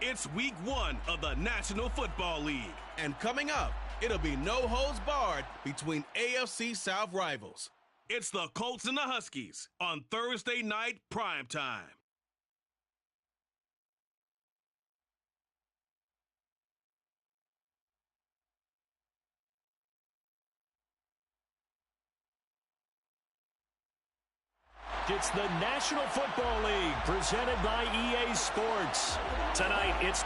It's week 1 of the National Football League. And coming up, it'll be no holds barred between AFC South rivals. It's the Colts and the Huskies on Thursday night primetime. It's the National Football League presented by EA Sports. Tonight, it's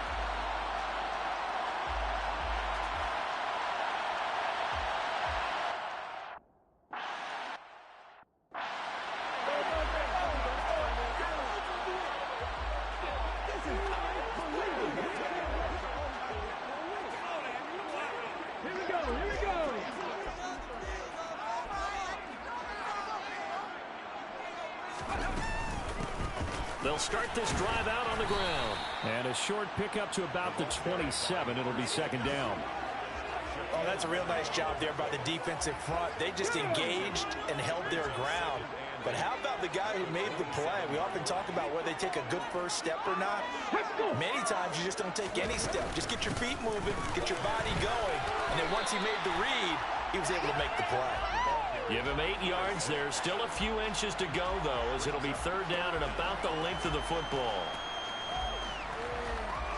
they'll start this drive out on the ground. And a short pickup to about the 27. It'll be second down. Oh, that's a real nice job there by the defensive front. They just engaged and held their ground. But how about the guy who made the play? We often talk about whether they take a good first step or not. Many times you just don't take any step. Just get your feet moving, get your body going. And then once he made the read, he was able to make the play. Give him 8 yards there. Still a few inches to go, though, as it'll be third down and about the length of the football.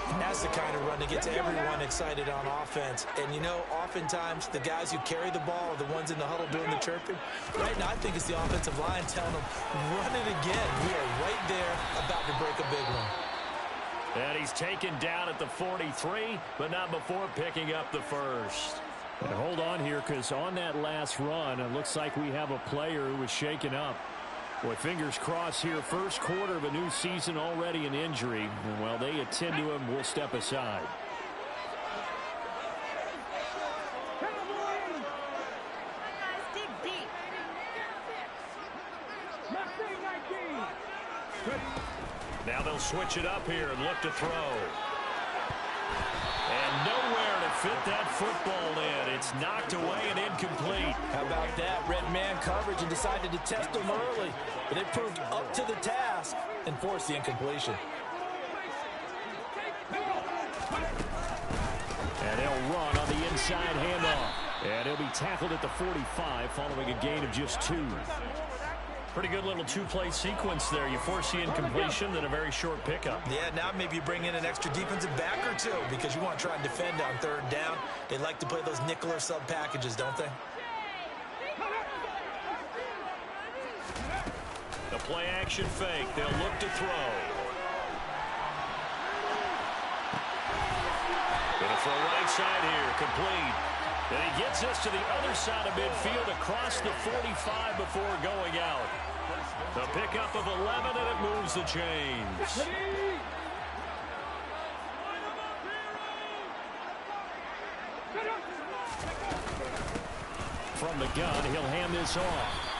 And that's the kind of run that gets everyone excited on offense. And, you know, oftentimes the guys who carry the ball are the ones in the huddle doing the chirping. Right now, I think it's the offensive line telling them, run it again. We are right there about to break a big one. And he's taken down at the 43, but not before picking up the first. And hold on here, because on that last run, it looks like we have a player who was shaken up. Boy, fingers crossed here. First quarter of a new season, already an injury. And while they attend to him, we'll step aside. Now they'll switch it up here and look to throw. And nowhere to fit that football in. It's knocked away and incomplete. How about that? Red man coverage and decided to test them early. But they proved up to the task and forced the incompletion. And they'll run on the inside handoff. And he'll be tackled at the 45 following a gain of just 2. Pretty good little two-play sequence there. You force the incompletion, then a very short pickup. Yeah, now maybe you bring in an extra defensive back or two because you want to try and defend on third down. They like to play those nickel or sub packages, don't they? The play action fake. They'll look to throw. Gonna throw right side here, complete. And he gets us to the other side of midfield across the 45 before going out. The pickup of 11, and it moves the chains. From the gun, he'll hand this off.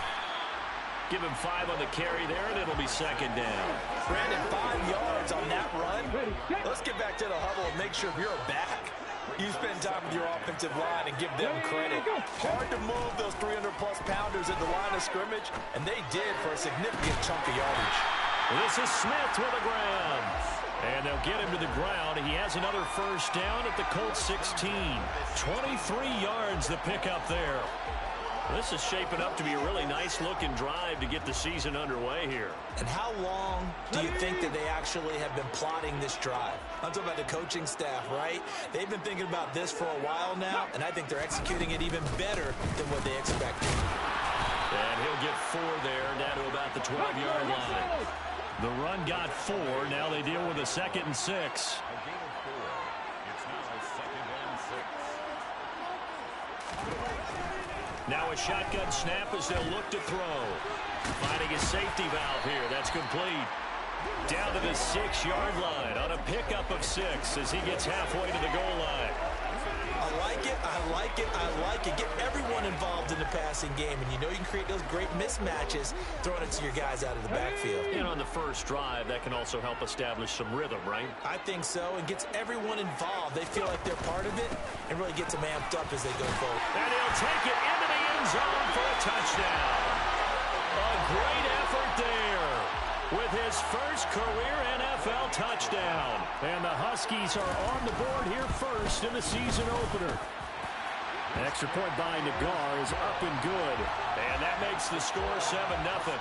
Give him 5 on the carry there, and it'll be second down. Brandon, 5 yards on that run. Let's get back to the huddle and make sure if you're back, you spend time with your offensive line and give them credit. Hard to move those 300-plus pounders at the line of scrimmage, and they did for a significant chunk of yardage. This is Smith with the ground. And they'll get him to the ground. He has another first down at the Colts 16. 23 yards the pickup there. This is shaping up to be a really nice-looking drive to get the season underway here. And how long do you think that they actually have been plotting this drive? I'm talking about the coaching staff, right? They've been thinking about this for a while now, and I think they're executing it even better than what they expected. And he'll get 4 there, down to about the 12-yard line. The run got 4. Now they deal with a 2nd and 6. Now a shotgun snap as they'll look to throw. Finding a safety valve here. That's complete. Down to the 6-yard line on a pickup of 6 as he gets halfway to the goal line. I like it, I like it, I like it. Get everyone involved in the passing game, and you know you can create those great mismatches throwing it to your guys out of the backfield. And on the first drive, that can also help establish some rhythm, right? I think so, and gets everyone involved. They feel like they're part of it and really gets them amped up as they go forward. And he'll take it into the end zone for a touchdown. A great effort there. with his first career NFL touchdown. And the Huskies are on the board here first in the season opener. An extra point by Nagar is up and good. And that makes the score 7-0.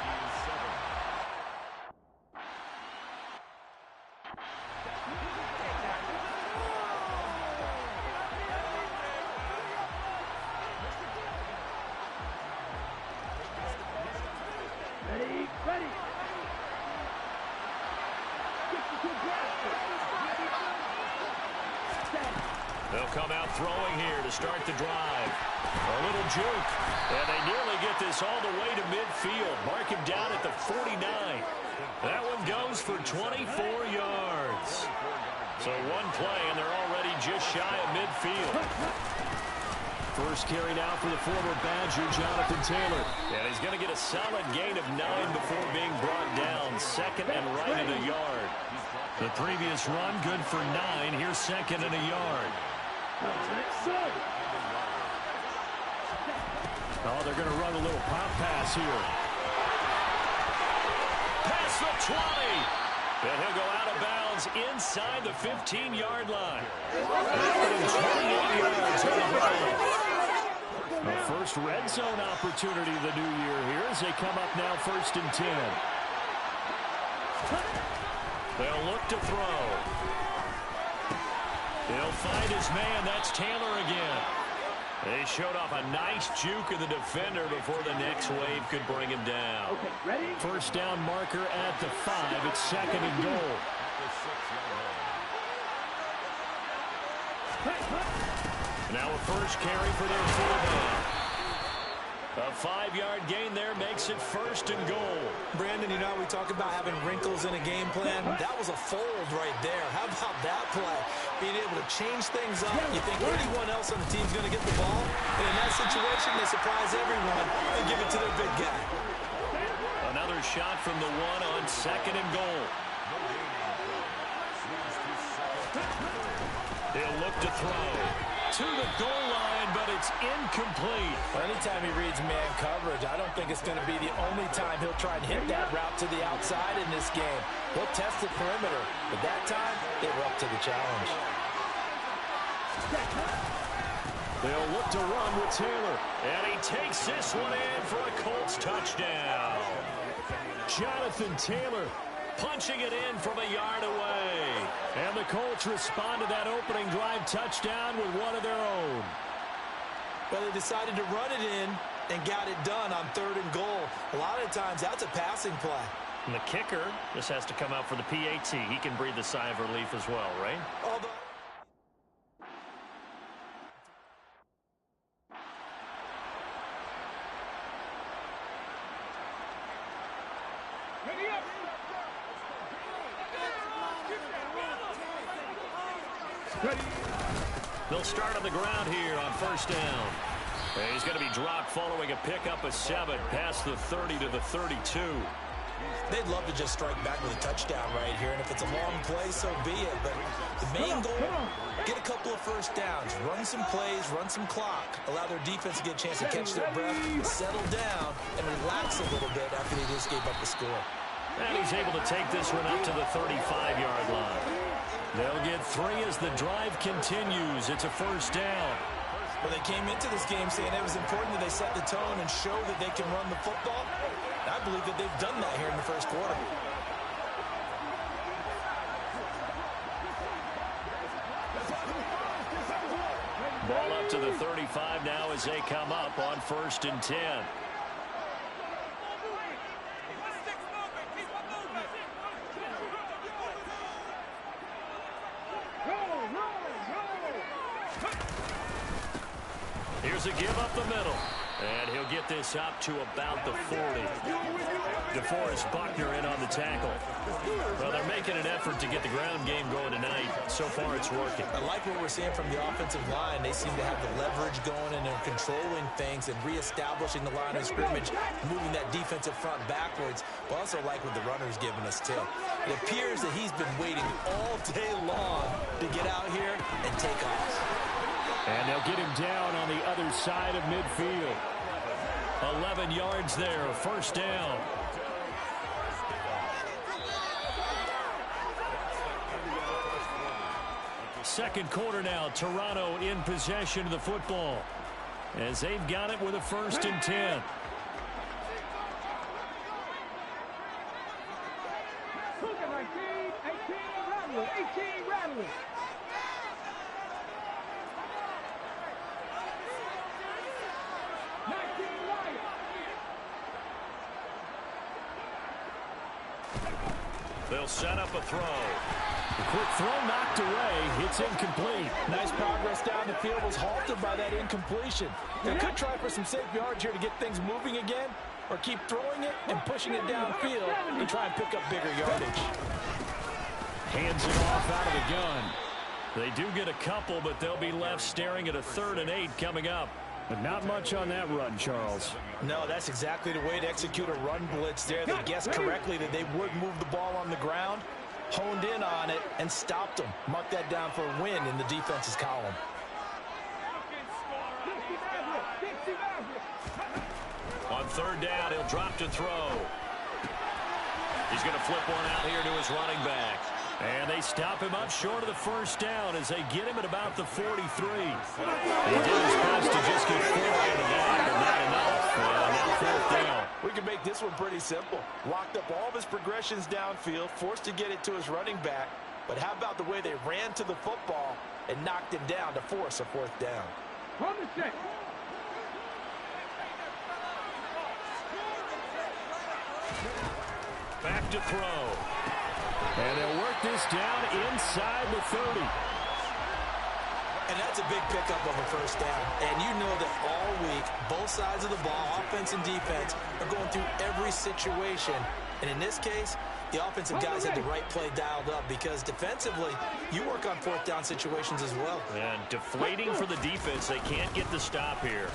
They'll come out throwing here to start the drive. A little juke, and they nearly get this all the way to midfield. Mark him down at the 49. That one goes for 24 yards. So one play, and they're already just shy of midfield. First carry now for the former Badger, Jonathan Taylor. And he's going to get a solid gain of 9 before being brought down. Second and right at a yard. The previous run, good for 9. Here's second and a yard. Oh, they're going to run a little pop pass here. Past the 20. And he'll go out of bounds inside the 15-yard line. And 28 yards on the ground. A first red zone opportunity of the new year here as they come up now 1st and 10. They'll look to throw. He'll find his man. That's Taylor again. They showed off a nice juke of the defender before the next wave could bring him down. Okay, ready? First down marker at the 5. It's second and goal. Now a first carry for their fullback. A 5-yard gain there makes it 1st and goal. Brandon, you know how we talk about having wrinkles in a game plan? That was a fold right there. How about that play? Being able to change things up. You think anyone else on the team's going to get the ball? And in that situation, they surprise everyone and give it to their big guy. Another shot from the 1 on second and goal. He'll look to throw to the goal line, but it's incomplete. Well, anytime he reads man coverage, I don't think it's going to be the only time he'll try and hit that route to the outside in this game. He'll test the perimeter, but that time, they were up to the challenge. They'll look to run with Taylor, and he takes this one in for a Colts touchdown. Jonathan Taylor punching it in from a yard away. And the Colts respond to that opening drive touchdown with one of their own. Well, they decided to run it in and got it done on 3rd and goal. A lot of times, that's a passing play. And the kicker just has to come out for the PAT. He can breathe a sigh of relief as well, right? Although they'll start on the ground here on 1st down. And he's going to be dropped following a pickup of 7 past the 30 to the 32. they'd love to just strike back with a touchdown right here, and if it's a long play, so be it. But the main goal, get a couple of first downs, run some plays, run some clock, allow their defense to get a chance to catch their breath, settle down, and relax a little bit after they just gave up the score. And he's able to take this one up to the 35-yard line. They'll get 3 as the drive continues. It's a first down. Well, they came into this game saying it was important that they set the tone and show that they can run the football. I believe that they've done that here in the first quarter. Ball up to the 35 now as they come up on 1st and 10. Here's a give up the middle. And he'll get this up to about the 40. DeForest Buckner in on the tackle. Well, they're making an effort to get the ground game going tonight. So far, it's working. I like what we're seeing from the offensive line. They seem to have the leverage going, and they're controlling things and reestablishing the line of scrimmage, moving that defensive front backwards. But also like what the runner's giving us, too. It appears that he's been waiting all day long to get out here and take off. And they'll get him down on the other side of midfield. 11 yards there, first down. Second quarter now, Toronto in possession of the football as they've got it with a 1st and 10. They'll set up a throw. The quick throw knocked away. It's incomplete. Nice progress down the field was halted by that incompletion. They could try for some safe yards here to get things moving again, or keep throwing it and pushing it downfield to try and pick up bigger yardage. Hands it off out of the gun. They do get a couple, but they'll be left staring at a 3rd and 8 coming up. But not much on that run, Charles. No, that's exactly the way to execute a run blitz there. They guessed correctly that they would move the ball on the ground, honed in on it, and stopped them. Mark that down for a win in the defense's column. On 3rd down, he'll drop to throw. He's going to flip one out here to his running back. And they stop him up short of the 1st down as they get him at about the 43. He did his best to just get 4 out of that, but not enough. Now 4th down. We can make this one pretty simple. Locked up all of his progressions downfield, forced to get it to his running back. But how about the way they ran to the football and knocked him down to force a 4th down? Back to throw. And they'll work this down inside the 30. And that's a big pickup of a 1st down. And you know that all week, both sides of the ball, offense and defense, are going through every situation. And in this case, the offensive guys had the right play dialed up because defensively, you work on 4th down situations as well. And deflating for the defense. They can't get the stop here.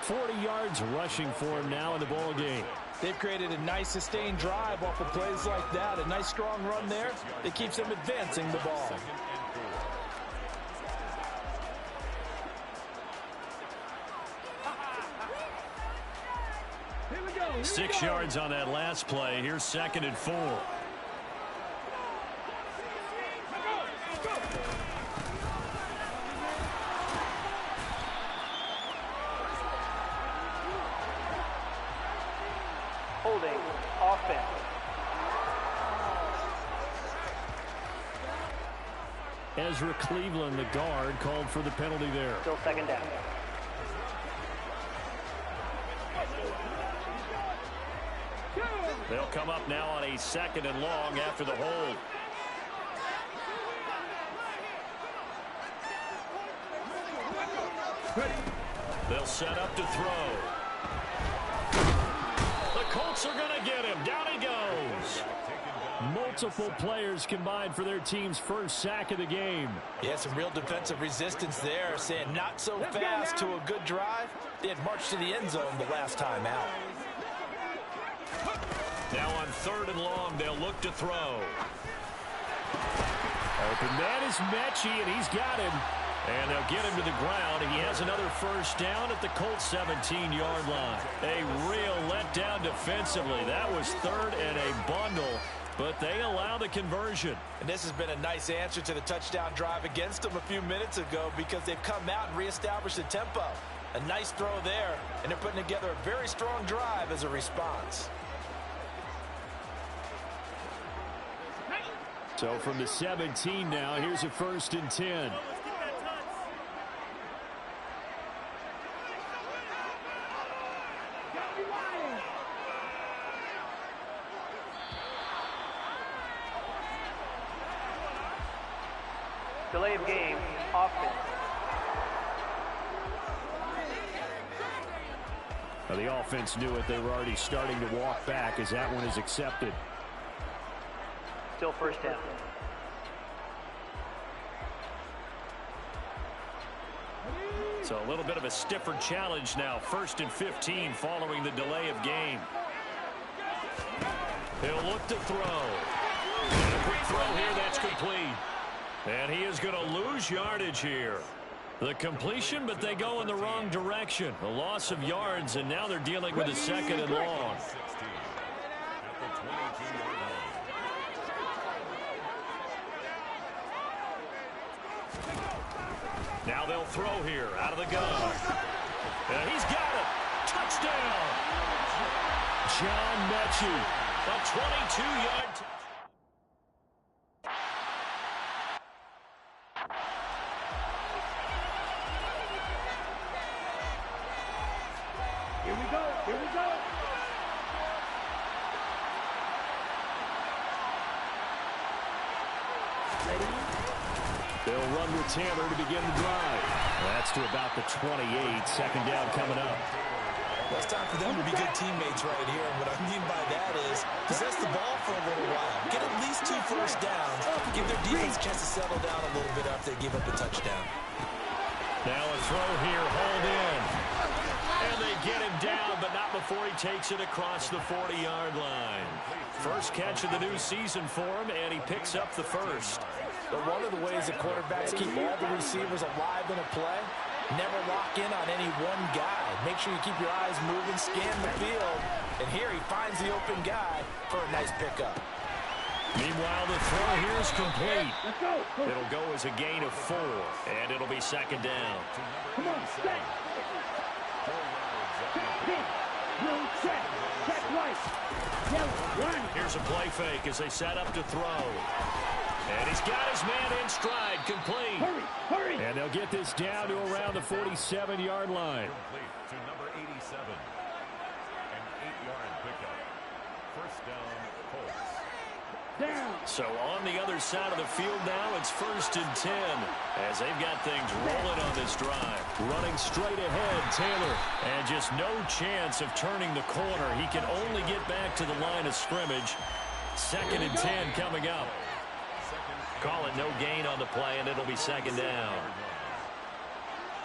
40 yards rushing for him now in the ball game. They've created a nice sustained drive off of plays like that. A nice strong run there that keeps them advancing the ball. Here we go. 6 yards on that last play. Here's 2nd and 4. Holding offense. Ezra Cleveland, the guard, called for the penalty there. Still 2nd down. They'll come up now on a 2nd and long after the hold. They'll set up to throw. The Colts are going to get him. Down he goes. Multiple players combined for their team's 1st sack of the game. Yeah, some real defensive resistance there, saying not so fast to a good drive. They had marched to the end zone the last time out. Now on 3rd and long, they'll look to throw. Open man is Mechie, and he's got him. And they'll get him to the ground. He has another 1st down at the Colts 17-yard line. A real letdown defensively. That was 3rd and a bundle, but they allow the conversion. And this has been a nice answer to the touchdown drive against them a few minutes ago because they've come out and reestablished the tempo. A nice throw there, and they're putting together a very strong drive as a response. So from the 17 now, here's a 1st and 10. Delay of game, offense. Now the offense knew it. They were already starting to walk back as that one is accepted. Still 1st down. So a little bit of a stiffer challenge now. 1st and 15 following the delay of game. He'll look to throw. And a quick throw here, that's complete. And he is going to lose yardage here. The completion, but they go in the wrong direction. A loss of yards, and now they're dealing with a 2nd and long. Now they'll throw here out of the gun. And he's got it. Touchdown. John Mechie, a 22-yard touchdown. Here we go. Here we go. They'll run with Taylor to begin the drive. That's to about the 28. Second down coming up. Well, it's time for them to be good teammates right here. And what I mean by that is possess the ball for a little while. Get at least 2 first downs. Give their defense a chance to settle down a little bit after they give up a touchdown. Now a throw here, hauled in. And they get him down, but not before he takes it across the 40-yard line. First catch of the new season for him, and he picks up the first. But one of the ways that quarterbacks keep all the receivers alive in a play, never lock in on any one guy. Make sure you keep your eyes moving, scan the field. And here he finds the open guy for a nice pickup. Meanwhile, the throw here is complete. It'll go as a gain of 4, and it'll be second down. Come on, set. Check. Check right. Run. Here's a play fake as they set up to throw. And he's got his man in stride, complete. Hurry. And they'll get this down to around the 47-yard line. Complete to number 87. An 8-yard pickup. First down, Colts. Down. So on the other side of the field now, it's 1st and 10 as they've got things rolling on this drive. Running straight ahead, Taylor. And just no chance of turning the corner. He can only get back to the line of scrimmage. 2nd and 10 coming up. Call it no gain on the play, and it'll be second down.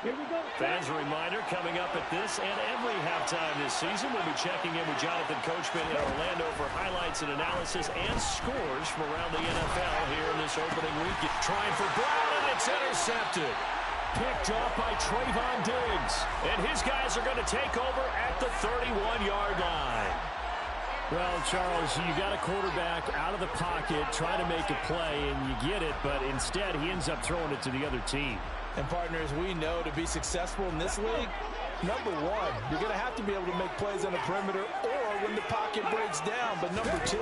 Here we go. Fans, a reminder, coming up at this and every halftime this season, we'll be checking in with Jonathan Coachman in Orlando for highlights and analysis and scores from around the NFL here in this opening weekend. Trying for Brown, and it's intercepted. Picked off by Trayvon Diggs. And his guys are going to take over at the 31-yard line. Well, Charles, you got a quarterback out of the pocket trying to make a play, and you get it, but instead he ends up throwing it to the other team. And partners, we know to be successful in this league, number one, you're going to have to be able to make plays on the perimeter or when the pocket breaks down. But number two,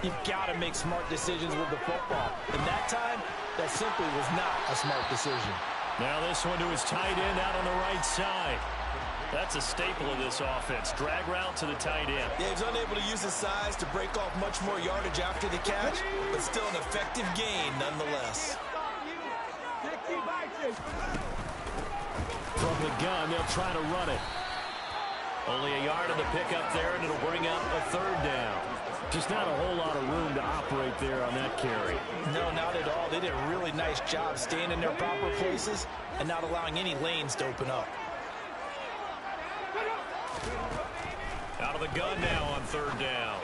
you've got to make smart decisions with the football. And that time, that simply was not a smart decision. Now this one to his tight end out on the right side. That's a staple of this offense. Drag route to the tight end. Yeah, he's unable to use his size to break off much more yardage after the catch, but still an effective gain nonetheless. From the gun, they'll try to run it. Only a yard in the pickup there, and it'll bring up a 3rd down. Just not a whole lot of room to operate there on that carry. No, not at all. They did a really nice job staying in their proper places and not allowing any lanes to open up. Out of the gun now on 3rd down.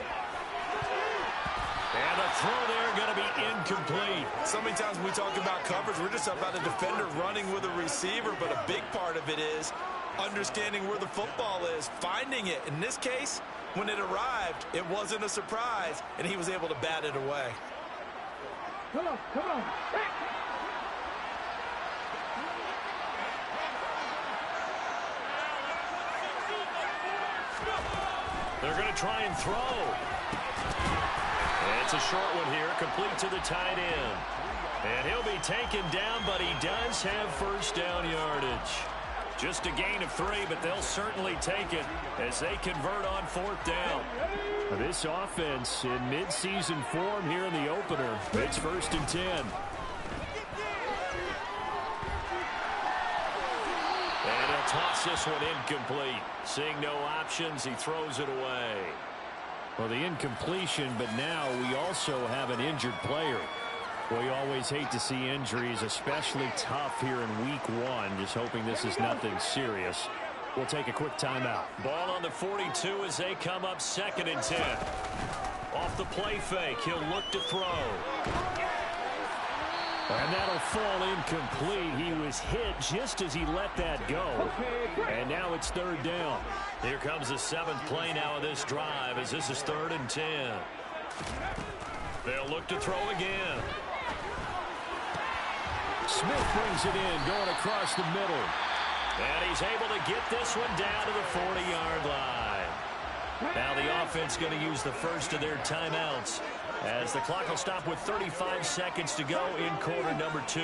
And the throw there going to be incomplete. So many times when we talk about coverage, we're just about a defender running with a receiver, but a big part of it is understanding where the football is, finding it. In this case, when it arrived, it wasn't a surprise, and he was able to bat it away. Come on. They're going to try and throw. And it's a short one here, complete to the tight end. And he'll be taken down, but he does have first down yardage. Just a gain of 3, but they'll certainly take it as they convert on 4th down. This offense in mid-season form here in the opener. It's 1st and 10. And he'll toss this one incomplete. Seeing no options, he throws it away. Well, the incompletion, but now we also have an injured player. Well, you always hate to see injuries, especially tough here in week 1. Just hoping this is nothing serious. We'll take a quick timeout. Ball on the 42 as they come up 2nd and 10. Off the play fake, he'll look to throw. And that'll fall incomplete. He was hit just as he let that go. And now it's 3rd down. Here comes the 7th play now of this drive as this is 3rd and 10. They'll look to throw again. Smith brings it in, going across the middle. And he's able to get this one down to the 40-yard line. Now the offense going to use the first of their timeouts as the clock will stop with 35 seconds to go in quarter number 2.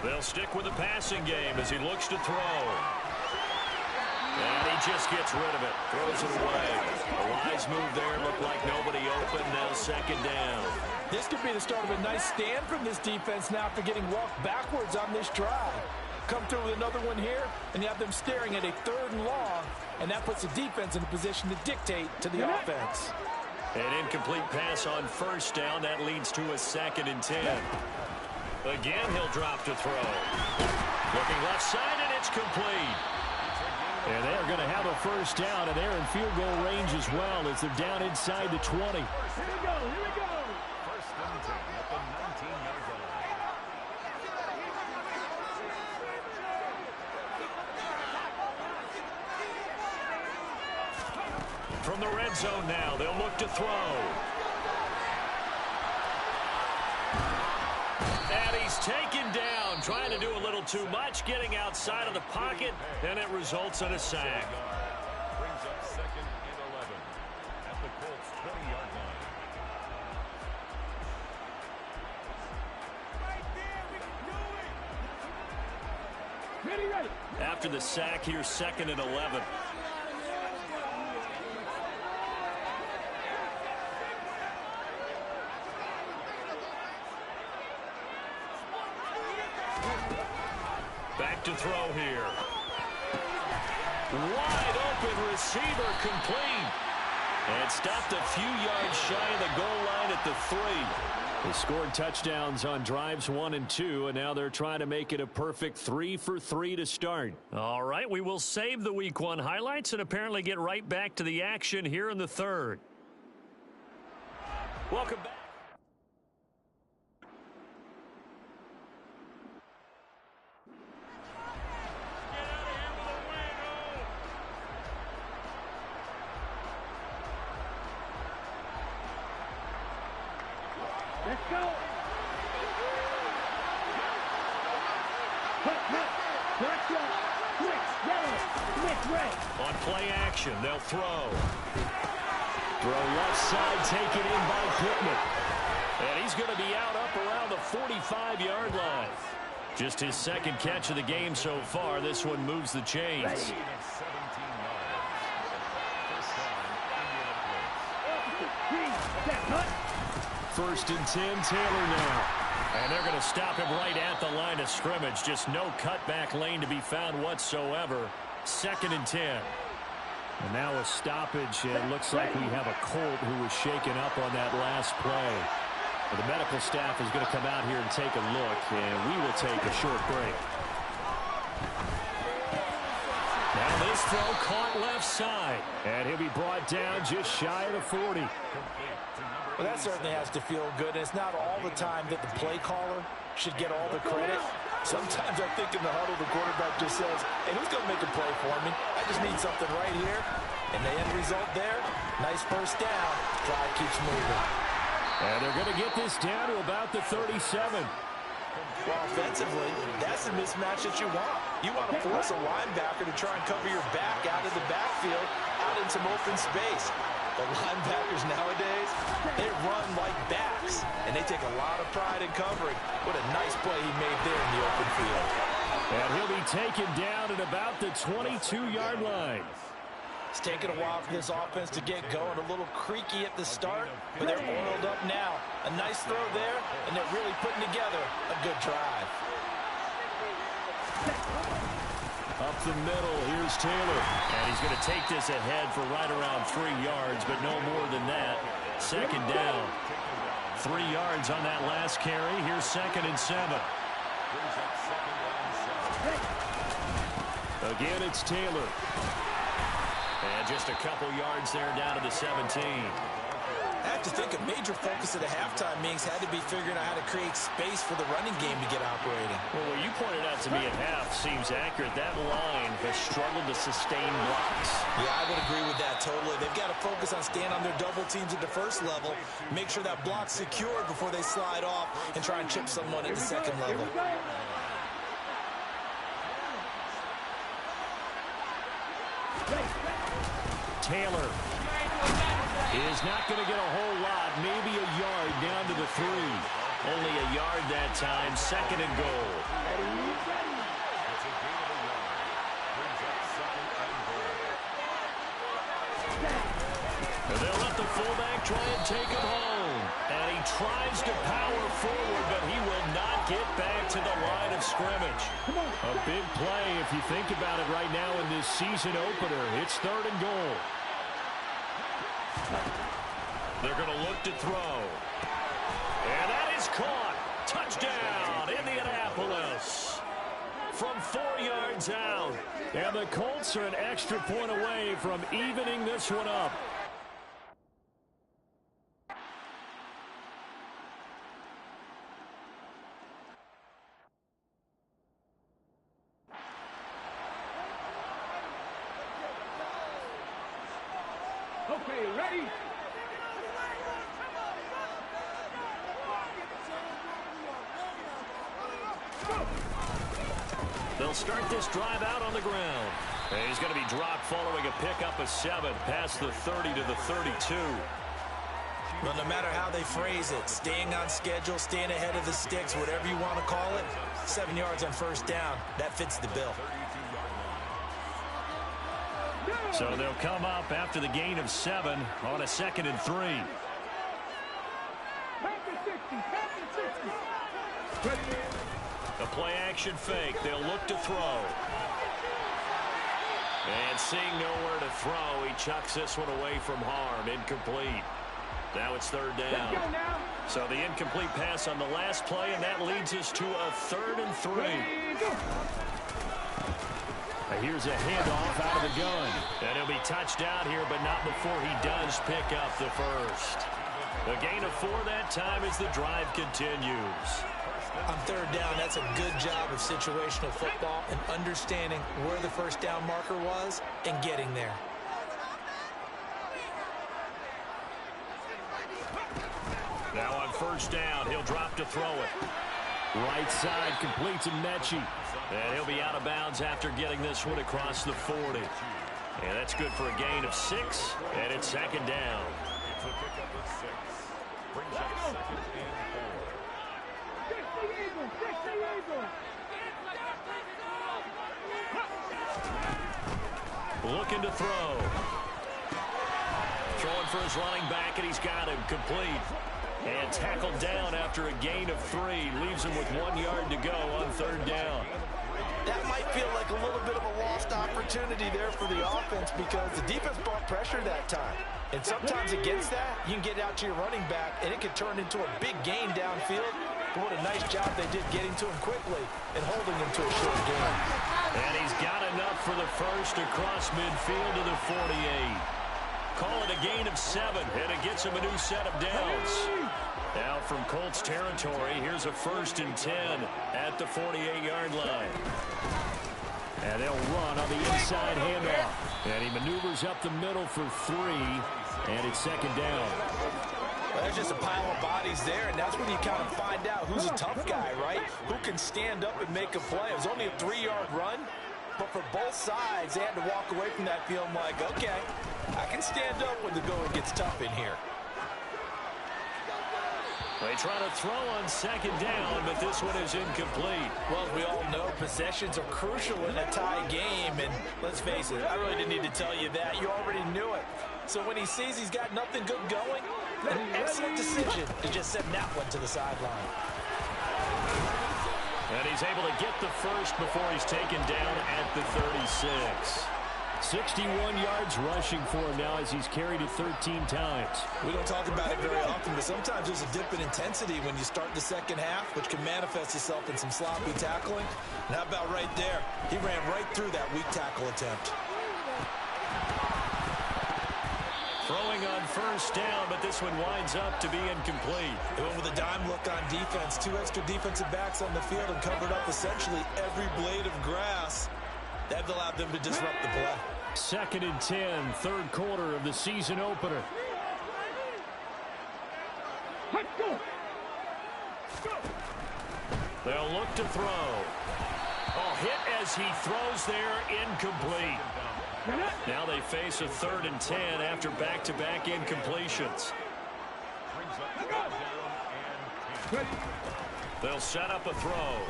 They'll stick with the passing game as he looks to throw. And he just gets rid of it. Throws it away. A wise move there. Looked like nobody open. Now second down. This could be the start of a nice stand from this defense now after getting walked backwards on this drive. Come through with another one here, and you have them staring at a 3rd and long, and that puts the defense in a position to dictate to the offense. An incomplete pass on first down. That leads to a 2nd and 10. Again, he'll drop to throw. Looking left side, and it's complete. And they're going to have a first down, and they're in field goal range as well as they're down inside the 20. Here we go, here we go. First and 10 at the 19-yard line. From the red zone now, they'll look to throw. And he's taken down, trying to do a little too much, getting outside of the pocket, and it results in a sack. Brings up 2nd and 11 at the Colts 20-yard line. Ready, ready. After the sack, here's 2nd and 11. Back to throw here. Wide open receiver, complete. And stopped a few yards shy of the goal line at the 3. They scored touchdowns on drives 1 and 2, and now they're trying to make it a perfect 3 for 3 to start. All right, we will save the Week 1 highlights and apparently get right back to the action here in the 3rd. Welcome back. Let's go. Watch out. Switch, yellow. Switch, red. On play action, they'll throw. Throw left side, taken in by Pittman. And he's going to be out up around the 45-yard line. Just his 2nd catch of the game so far. This one moves the chains. Of 17 yards. First down, Indianapolis. 1st and 10, Taylor now. And they're going to stop him right at the line of scrimmage. Just no cutback lane to be found whatsoever. 2nd and 10. And now a stoppage. It looks like we have a Colt who was shaken up on that last play. The medical staff is going to come out here and take a look, and we will take a short break. Now this throw caught left side, and he'll be brought down just shy of the 40. Well, that certainly has to feel good. And it's not all the time that the play caller should get all the credit. Sometimes I think in the huddle, the quarterback just says, hey, who's going to make a play for me? I just need something right here. And the end result there, nice first down. Drive keeps moving. And they're going to get this down to about the 37. Well, offensively, that's the mismatch that you want. You want to force a linebacker to try and cover your back out of the backfield, out in some open space. The linebackers nowadays, they run like backs, and they take a lot of pride in covering. What a nice play he made there in the open field. And he'll be taken down at about the 22-yard line. It's taken a while for this offense to get going. A little creaky at the start, but they're oiled up now. A nice throw there, and they're really putting together a good drive. Up the middle, here's Taylor. And he's going to take this ahead for right around 3 yards, but no more than that. 2nd down. 3 yards on that last carry. Here's 2nd and 7. Again, it's Taylor. And just a couple yards there down to the 17. have to think a major focus at the halftime meetings had to be figuring out how to create space for the running game to get operating. Well, what you pointed out to me at half seems accurate. That line has struggled to sustain blocks. Yeah, I would agree with that totally. They've got to focus on staying on their double teams at the first level, make sure that block's secured before they slide off and try and chip someone at the second level. Taylor is not going to get a whole lot, maybe a yard down to the 3. Only a yard that time, 2nd and goal. And they'll let the fullback try and take him home. And he tries to power forward, but he will not get back to the line of scrimmage. A big play if you think about it right now in this season opener. It's 3rd and goal. They're going to look to throw. And that is caught. Touchdown, Indianapolis. From 4 yards out. And the Colts are an extra point away from evening this one up. Okay, ready? They'll start this drive out on the ground. And he's going to be dropped following a pickup of 7 past the 30 to the 32. Well, no matter how they phrase it, staying on schedule, staying ahead of the sticks, whatever you want to call it, 7 yards on first down, that fits the bill. So they'll come up after the gain of 7 on a 2nd and 3. A play-action fake. They'll look to throw. And seeing nowhere to throw, he chucks this one away from harm. Incomplete. Now it's 3rd down. So the incomplete pass on the last play, and that leads us to a 3rd and 3. Here's a handoff out of the gun. And he'll be touched down here, but not before he does pick up the first. A gain of 4 that time as the drive continues. On 3rd down, that's a good job of situational football and understanding where the first down marker was and getting there. Now on first down, he'll drop to throw it. Right side completes to Mechie. And he'll be out of bounds after getting this one across the 40. And that's good for a gain of 6, and it's 2nd down. It's a pickup of 6. Brings up 2nd and 4. Looking to throw. Throwing for his running back, and he's got him complete. And tackled down after a gain of 3. Leaves him with 1 yard to go on 3rd down. That might feel like a little bit of a lost opportunity there for the offense because the defense brought pressure that time. And sometimes against that, you can get out to your running back, and it can turn into a big gain downfield. But what a nice job they did getting to him quickly and holding him to a short gain. And he's got enough for the first across midfield to the 48. Call it a gain of 7, and it gets him a new set of downs. Now from Colts territory, here's a 1st and 10 at the 48-yard line. And they'll run on the inside handoff. And he maneuvers up the middle for 3, and it's 2nd down. Well, there's just a pile of bodies there, and that's when you kind of find out who's a tough guy, right? Who can stand up and make a play. It was only a 3-yard run, but for both sides, they had to walk away from that feeling like, okay, I can stand up when the going gets tough in here. They try to throw on 2nd down, but this one is incomplete. Well, as we all know, possessions are crucial in a tie game, and let's face it, I really didn't need to tell you that. You already knew it. So when he sees he's got nothing good going, an excellent decision to just send that one to the sideline. And he's able to get the first before he's taken down at the 36. 61 yards rushing for him now as he's carried it 13 times. We don't talk about it very often, but sometimes there's a dip in intensity when you start the second half, which can manifest itself in some sloppy tackling. And how about right there? He ran right through that weak tackle attempt. Throwing on first down, but this one winds up to be incomplete. They went with a dime look on defense. 2 extra defensive backs on the field and covered up essentially every blade of grass. That allowed them to disrupt the play. 2nd and 10, third quarter of the season opener. They'll look to throw. Oh, hit as he throws there, incomplete. Now they face a 3rd and 10 after back-to-back incompletions. They'll set up a throw.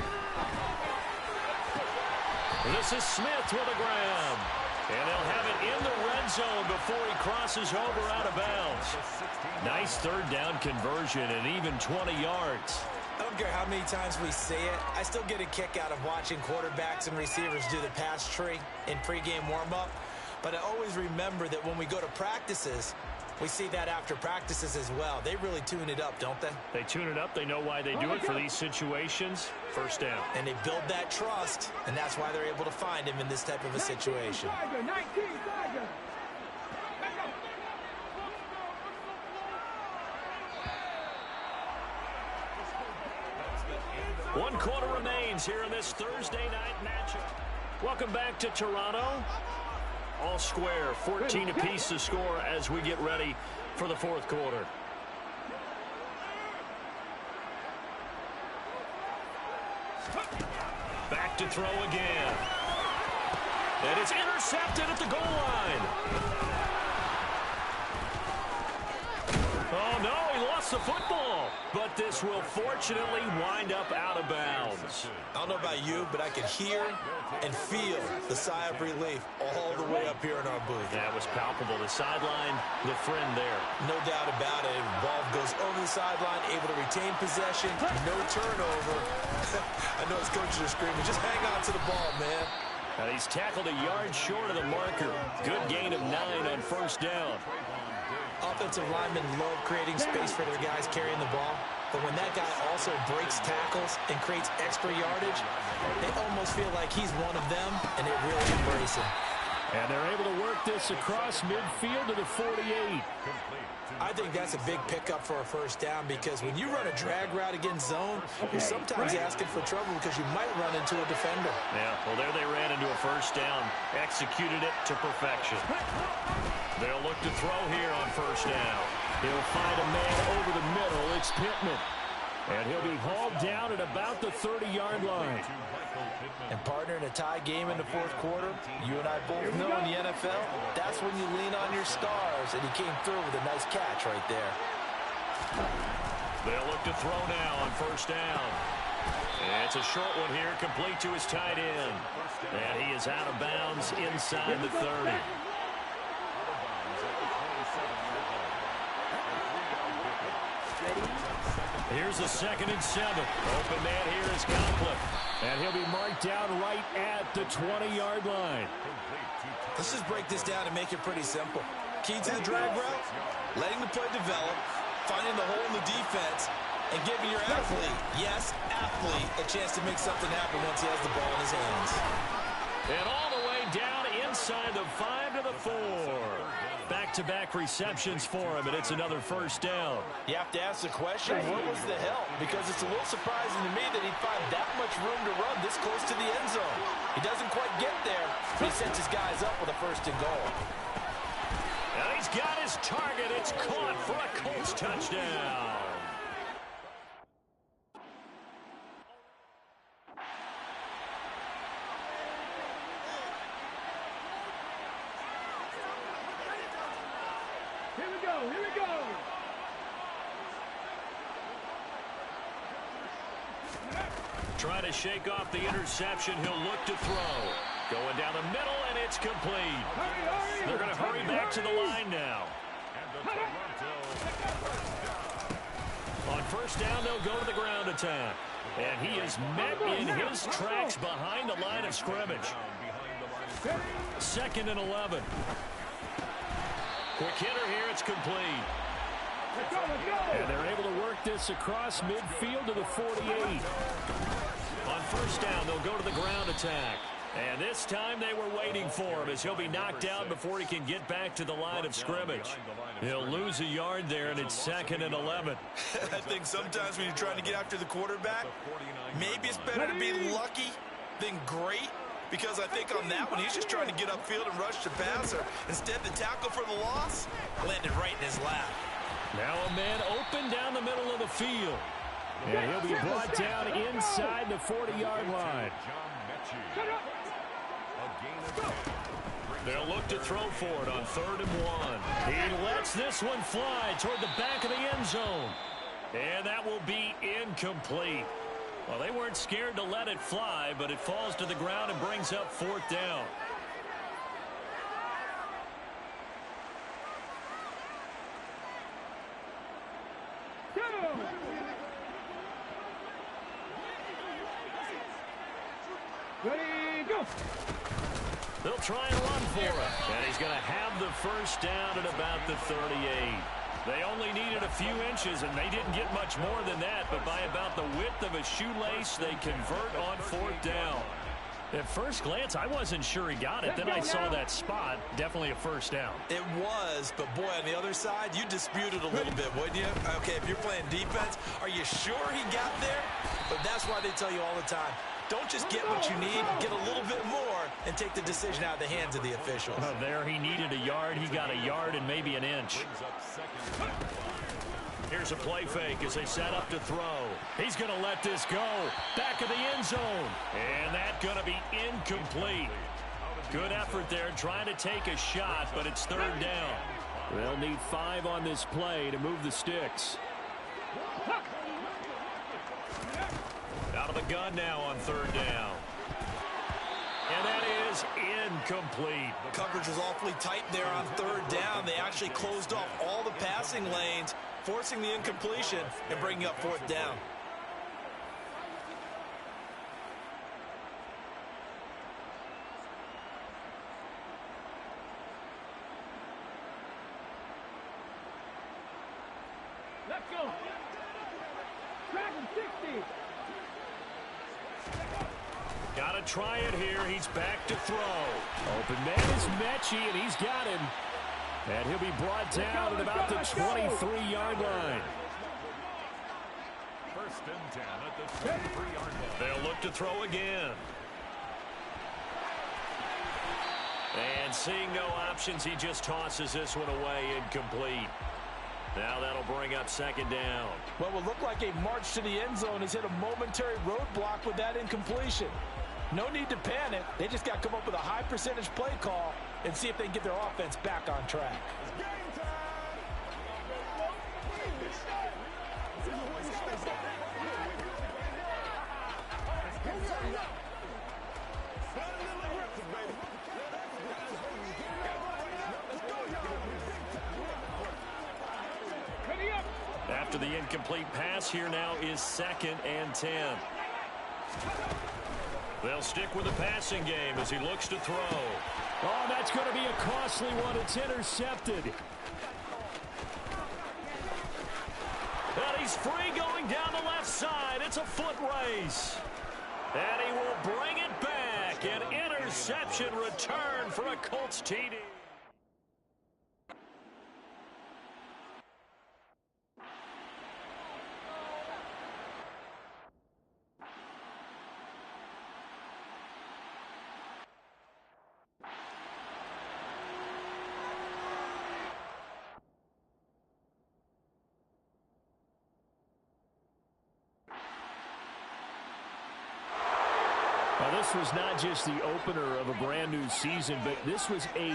This is Smith with a grab. And they'll have it in the red zone before he crosses over out of bounds. Nice 3rd down conversion and even 20 yards. I don't care how many times we say it, I still get a kick out of watching quarterbacks and receivers do the pass tree in pregame warm-up. But I always remember that when we go to practices, we see that after practices as well. They really tune it up, don't they? They tune it up. They know why they do it for these situations. First down. And they build that trust, and that's why they're able to find him in this type of a situation. 1 quarter remains here in this Thursday night matchup. Welcome back to Toronto. All square, 14 apiece to score as we get ready for the 4th quarter. Back to throw again. And it's intercepted at the goal line. Oh, no, he lost the football. But this will fortunately wind up out of bounds. I don't know about you, but I could hear and feel the sigh of relief all the way up here in our booth. That was palpable. The sideline, the friend there. No doubt about it. Ball goes over the sideline, able to retain possession, no turnover. I know his coaches are screaming, just hang on to the ball, man. Now he's tackled a yard short of the marker. Good gain of 9 on first down. Offensive linemen love creating space for their guys carrying the ball. But when that guy also breaks tackles and creates extra yardage, they almost feel like he's one of them, and they really embrace him. And they're able to work this across midfield to the 48. I think that's a big pickup for a first down because when you run a drag route against zone, you're sometimes asking for trouble because you might run into a defender. Yeah, well, there they ran into a first down, executed it to perfection. They'll look to throw here on first down. He'll find a man over the middle. It's Pittman. And he'll be hauled down at about the 30-yard line. And partner, in a tie game in the 4th quarter, you and I both know in the NFL, that's when you lean on your stars, and he came through with a nice catch right there. They'll look to throw now on first down. And it's a short one here, complete to his tight end. And he is out of bounds inside the 30. Here's the 2nd and 7. Open man here is Conklin. And he'll be marked down right at the 20-yard line. Let's just break this down and make it pretty simple. Key to the drag route, letting the play develop, finding the hole in the defense, and giving your athlete, yes, athlete, a chance to make something happen once he has the ball in his hands. And all the way down inside the 5 to the 4. Back-to-back receptions for him, and it's another first down. You have to ask the question, where was the help? Because it's a little surprising to me that he'd find that much room to run this close to the end zone. He doesn't quite get there, but he sets his guys up with a 1st and goal. And he's got his target. It's caught for a Colts touchdown. Here we go, here we go. Trying to shake off the interception. He'll look to throw. Going down the middle, and it's complete. They're going to hurry back to the line now. On first down, they'll go to the ground attack. And he is met in his tracks behind the line of scrimmage. 2nd and 11. Quick hitter here, it's complete. And they're able to work this across midfield to the 48. On first down, they'll go to the ground attack. And this time they were waiting for him as he'll be knocked down before he can get back to the line of scrimmage. He'll lose a yard there, and it's 2nd and 11. I think sometimes when you're trying to get after the quarterback, maybe it's better to be lucky than great. Because I think on that one, he's just trying to get upfield and rush the passer. Instead, the tackle for the loss landed right in his lap. Now a man open down the middle of the field. And he'll be brought down inside the 40-yard line. They'll look to throw for it on 3rd and 1. He lets this one fly toward the back of the end zone. And that will be incomplete. Well, they weren't scared to let it fly, but it falls to the ground and brings up 4th down. Ready, go. They'll try and run for it. And he's going to have the first down at about the 38. They only needed a few inches, and they didn't get much more than that. But by about the width of a shoelace, they convert on 4th down. At first glance, I wasn't sure he got it. Then I saw that spot. Definitely a first down. It was, but boy, on the other side, you disputed a little bit, wouldn't you? Okay, if you're playing defense, are you sure he got there? But that's why they tell you all the time, don't just get what you need, get a little bit more, and take the decision out of the hands of the officials. There he needed a yard. He got a yard and maybe an inch. Here's a play fake as they set up to throw. He's going to let this go. Back of the end zone. And that's going to be incomplete. Good effort there trying to take a shot, but it's 3rd down. They'll need 5 on this play to move the sticks. Out of the gun now on 3rd down. And that is incomplete. The coverage was awfully tight there on 3rd down. They actually closed off all the passing lanes, forcing the incompletion and bringing up 4th down. Let's go. Dragon 60. Got to try it here. He's back to throw. Open man is Mechie, and he's got him. And he'll be brought down at about the 23-yard line. 1st and 10 at the 23-yard line. They'll look to throw again. And seeing no options, he just tosses this one away, incomplete. Now that'll bring up 2nd down. What will look like a march to the end zone has hit a momentary roadblock with that incompletion. No need to panic. They just got to come up with a high percentage play call and see if they can get their offense back on track. After the incomplete pass, here now is 2nd and 10. They'll stick with the passing game as he looks to throw. Oh, that's going to be a costly one. It's intercepted. And he's free going down the left side. It's a foot race. And he will bring it back. An interception return for a Colts TD. Now, this was not just the opener of a brand new season, but this was a